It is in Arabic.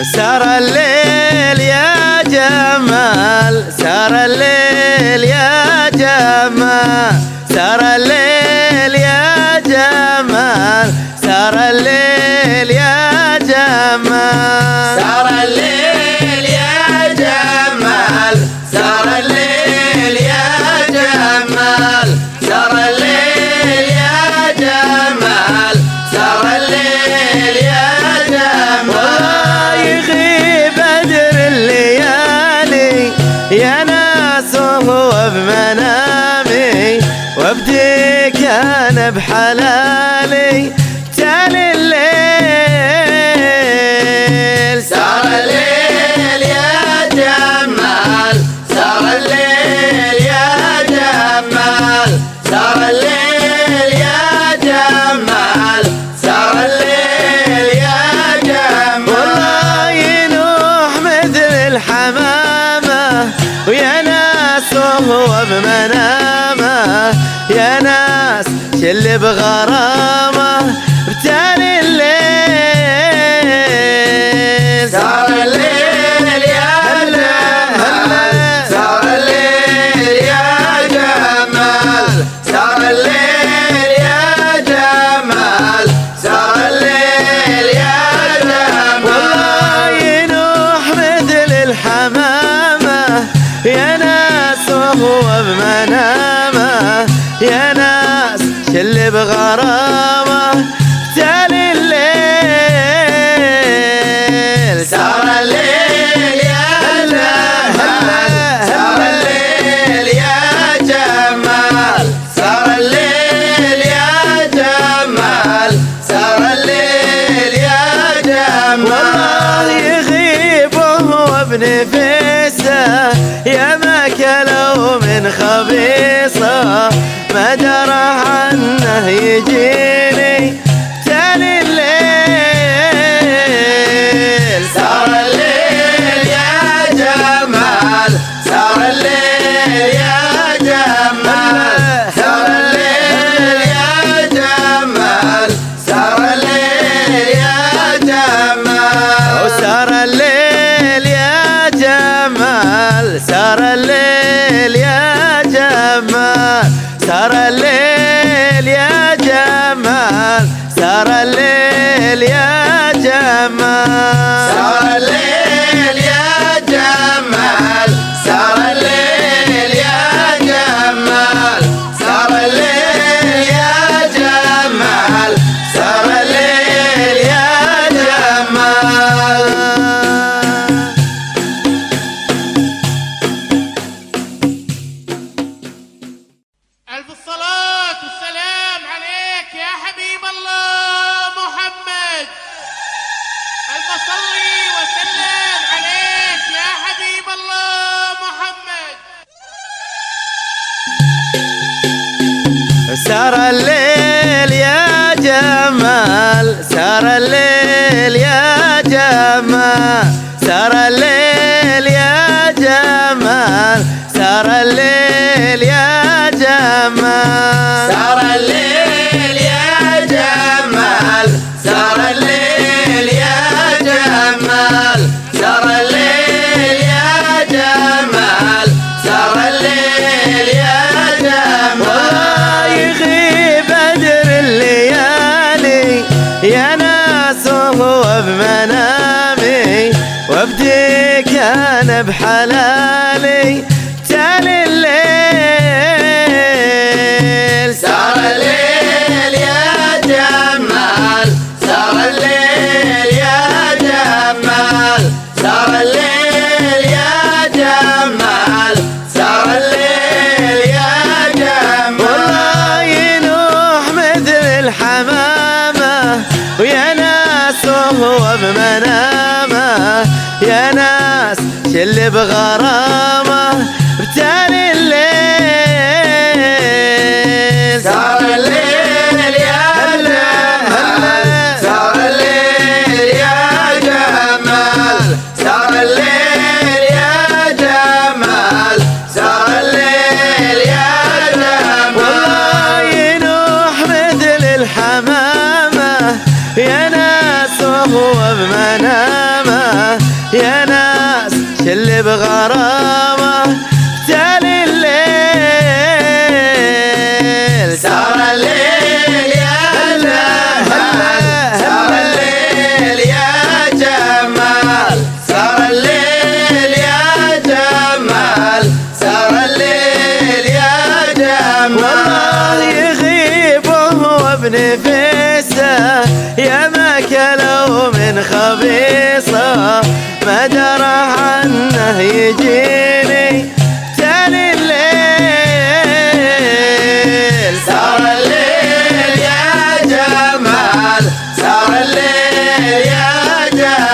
سار الليل يا جمال، سار الليل يا جمال، سار الليل يا جمال، سار الليل يا جمال، سار الليل يا جمال، سار الليل يا جمال، سار الليل يا جمال، سار الليل يا جمال. والله يغيب بدر الليالي يا ناس وهو بمنامي، وابديك انا بحلالي تالي الليل. سار الليل يا جمال، سار الليل يا جمال، سار الليل يا جمال، سار الليل يا جمال. والله ينوح مثل الحمامة ويا ناس وهو بمنامه، يا ناس شل بغرامه بتالي الليل. سار الليل يا جمال، سار الليل يا جمال، سار الليل يا جمال، سار الليل يا جمال. والله ينوح مثل الحمامة يا ناس وهو بمنامه، يا ناس شل بغرامه تالي الليل. سار الليل يا جمال، سار الليل يا جمال، سار الليل يا جمال، سار الليل يا جمال. والله يغيب وهو بنفسه يا ماكلوا من خبيصه، ما درى عنه يجيني تالي الليل. سار الليل يا جمال، سار الليل يا جمال، سار الليل يا جمال، سار الليل يا جمال. وسار الليل يا جمال، سار الليل يا جمال، سار الليل يا جمال، سار الليل يا جمال، سار الليل يا جمال، سار الليل يا جمال، سار الليل يا جمال، سار الليل يا جمال. ألف الصلاة والسلام عليك يا حبيب الله محمد. ألف صلي وسلم عليك يا حبيب الله محمد. سار الليل يا جمال، سار الليل يا جمال، سار الليل يا جمال، سار الليل يا جمال، سار الليل يا جمال، سار الليل يا جمال، سار الليل يا جمال، سار الليل يا جمال. والله يغيب بدر الليالي يا ناس وهو بمنامي، وابديك انا بحلالي تالي الليل. سار الليل يا جمال، سار الليل يا جمال، سار الليل يا جمال، سار الليل يا جمال. والله ينوح مثل الحمامة ويا ناس وهو بمنامه، يا ناس شل بغرامه بتالي الليل. سار الليل يا جمال، سار الليل يا جمال، سار الليل يا جمال، سار الليل يا جمال. والله ينوح مثل الحمامة يا ناس وهو بمنامه، بغرامه تالي الليل سهر الليل يا جمال سهر الليل يا جمال سهر الليل يا جمال سهر الليل يا جمال والله يغيب وهو بنفسه يا ما كلوا من خبيصه ما درى عنه يجيني تالي الليل سهر الليل يا جمال سهر الليل يا جمال